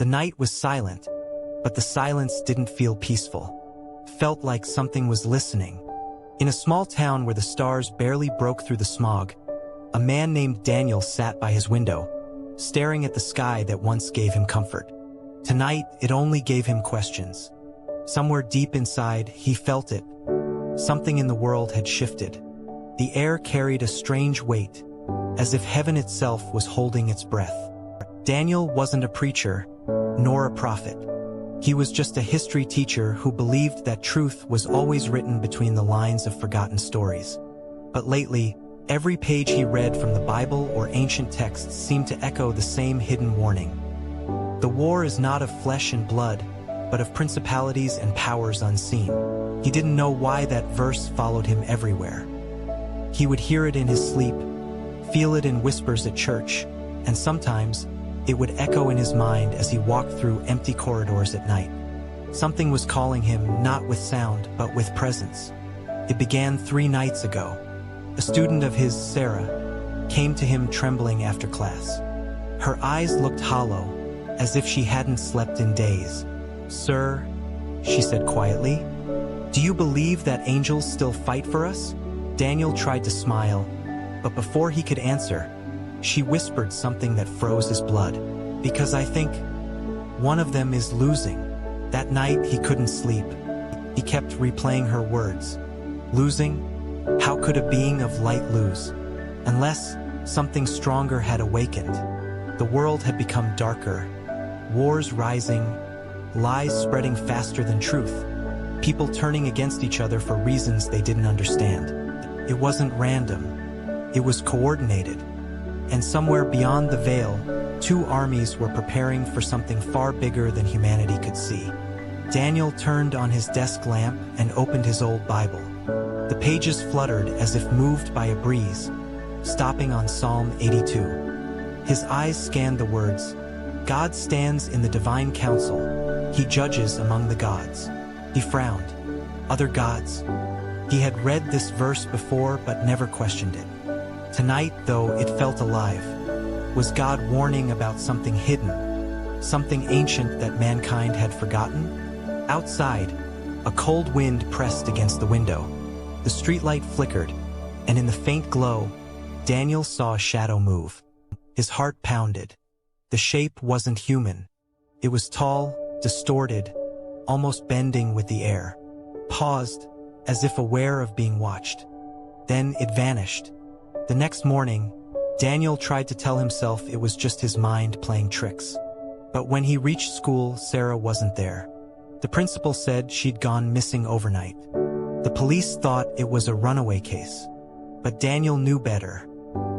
The night was silent, but the silence didn't feel peaceful. Felt like something was listening. In a small town where the stars barely broke through the smog, a man named Daniel sat by his window, staring at the sky that once gave him comfort. Tonight, it only gave him questions. Somewhere deep inside, he felt it. Something in the world had shifted. The air carried a strange weight, as if heaven itself was holding its breath. Daniel wasn't a preacher, nor a prophet. He was just a history teacher who believed that truth was always written between the lines of forgotten stories. But lately, every page he read from the Bible or ancient texts seemed to echo the same hidden warning. The war is not of flesh and blood, but of principalities and powers unseen. He didn't know why that verse followed him everywhere. He would hear it in his sleep, feel it in whispers at church, and sometimes it would echo in his mind as he walked through empty corridors at night. Something was calling him, not with sound, but with presence. It began 3 nights ago. A student of his, Sarah, came to him trembling after class. Her eyes looked hollow, as if she hadn't slept in days. "Sir," she said quietly, "do you believe that angels still fight for us?" Daniel tried to smile, but before he could answer, she whispered something that froze his blood. "Because I think one of them is losing." That night he couldn't sleep. He kept replaying her words. Losing? How could a being of light lose? Unless something stronger had awakened. The world had become darker. Wars rising, lies spreading faster than truth. People turning against each other for reasons they didn't understand. It wasn't random. It was coordinated. And somewhere beyond the veil, 2 armies were preparing for something far bigger than humanity could see. Daniel turned on his desk lamp and opened his old Bible. The pages fluttered as if moved by a breeze, stopping on Psalm 82. His eyes scanned the words, "God stands in the divine council. He judges among the gods." He frowned. Other gods? He had read this verse before but never questioned it. Tonight, though, it felt alive. Was God warning about something hidden? Something ancient that mankind had forgotten? Outside, a cold wind pressed against the window. The streetlight flickered, and in the faint glow, Daniel saw a shadow move. His heart pounded. The shape wasn't human. It was tall, distorted, almost bending with the air. Paused, as if aware of being watched. Then it vanished. The next morning, Daniel tried to tell himself it was just his mind playing tricks. But when he reached school, Sarah wasn't there. The principal said she'd gone missing overnight. The police thought it was a runaway case. But Daniel knew better.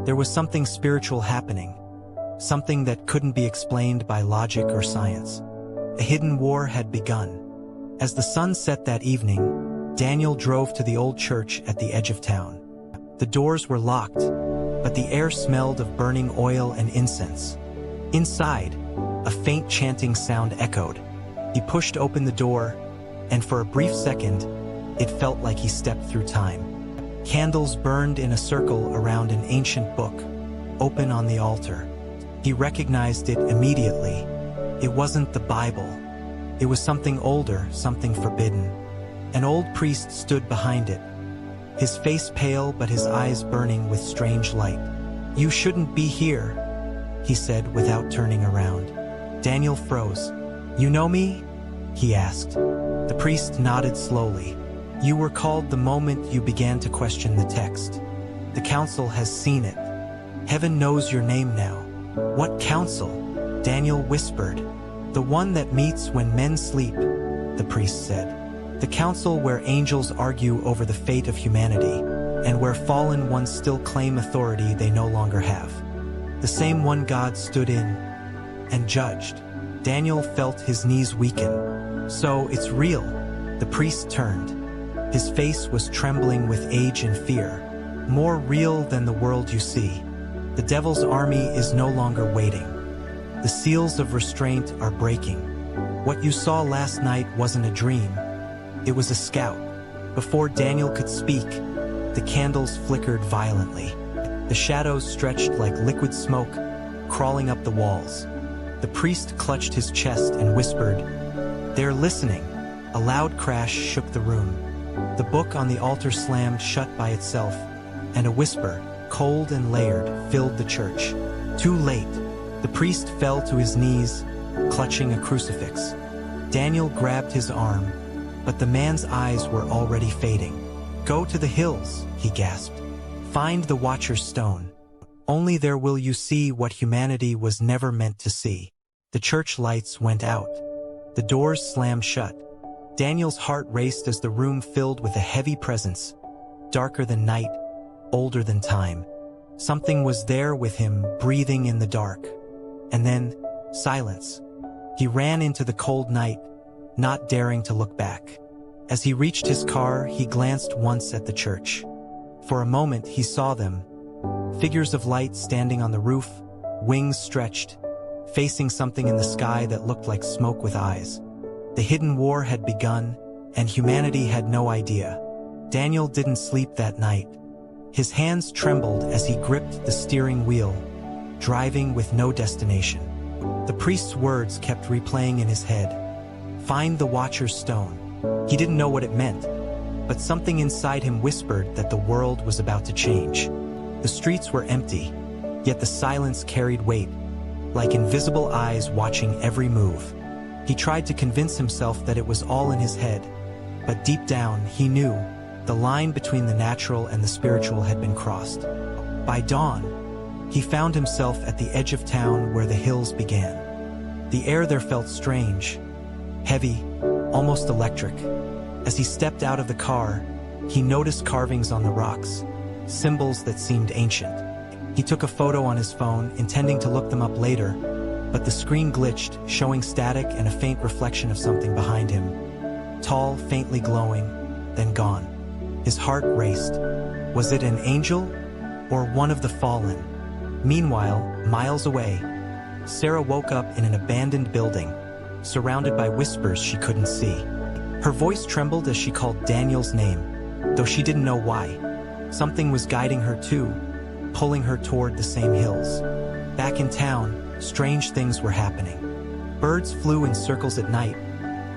There was something spiritual happening. Something that couldn't be explained by logic or science. A hidden war had begun. As the sun set that evening, Daniel drove to the old church at the edge of town. The doors were locked, but the air smelled of burning oil and incense. Inside, a faint chanting sound echoed. He pushed open the door, and for a brief second, it felt like he stepped through time. Candles burned in a circle around an ancient book, open on the altar. He recognized it immediately. It wasn't the Bible. It was something older, something forbidden. An old priest stood behind it, his face pale but his eyes burning with strange light. "You shouldn't be here," he said without turning around. Daniel froze. "You know me?" he asked. The priest nodded slowly. "You were called the moment you began to question the text. The council has seen it. Heaven knows your name now." "What council?" Daniel whispered. "The one that meets when men sleep," the priest said. "The council where angels argue over the fate of humanity, and where fallen ones still claim authority they no longer have. The same one God stood in and judged." Daniel felt his knees weaken. "So it's real." The priest turned. His face was trembling with age and fear. "More real than the world you see. The devil's army is no longer waiting. The seals of restraint are breaking. What you saw last night wasn't a dream. It was a scout." Before Daniel could speak, the candles flickered violently. The shadows stretched like liquid smoke, crawling up the walls. The priest clutched his chest and whispered, "They're listening." A loud crash shook the room. The book on the altar slammed shut by itself, and a whisper, cold and layered, filled the church. Too late. The priest fell to his knees, clutching a crucifix. Daniel grabbed his arm, but the man's eyes were already fading. "Go to the hills," he gasped. "Find the Watcher's Stone. Only there will you see what humanity was never meant to see." The church lights went out. The doors slammed shut. Daniel's heart raced as the room filled with a heavy presence, darker than night, older than time. Something was there with him, breathing in the dark. And then, silence. He ran into the cold night, not daring to look back. As he reached his car, he glanced once at the church. For a moment, he saw them. Figures of light standing on the roof, wings stretched, facing something in the sky that looked like smoke with eyes. The hidden war had begun, and humanity had no idea. Daniel didn't sleep that night. His hands trembled as he gripped the steering wheel, driving with no destination. The priest's words kept replaying in his head. "Find the Watcher's Stone." He didn't know what it meant, but something inside him whispered that the world was about to change. The streets were empty, yet the silence carried weight, like invisible eyes watching every move. He tried to convince himself that it was all in his head, but deep down he knew the line between the natural and the spiritual had been crossed. By dawn, he found himself at the edge of town where the hills began. The air there felt strange, heavy, almost electric. As he stepped out of the car, he noticed carvings on the rocks, symbols that seemed ancient. He took a photo on his phone, intending to look them up later, but the screen glitched, showing static and a faint reflection of something behind him. Tall, faintly glowing, then gone. His heart raced. Was it an angel or one of the fallen? Meanwhile, miles away, Sarah woke up in an abandoned building, surrounded by whispers she couldn't see. Her voice trembled as she called Daniel's name, though she didn't know why. Something was guiding her too, pulling her toward the same hills. Back in town, strange things were happening. Birds flew in circles at night,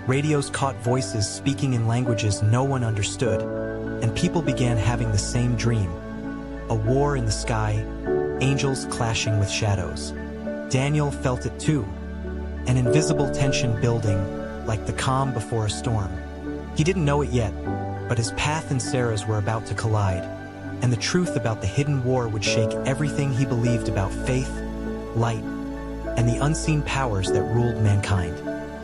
radios caught voices speaking in languages no one understood, and people began having the same dream. A war in the sky, angels clashing with shadows. Daniel felt it too, an invisible tension building, like the calm before a storm. He didn't know it yet, but his path and Sarah's were about to collide, and the truth about the hidden war would shake everything he believed about faith, light, and the unseen powers that ruled mankind.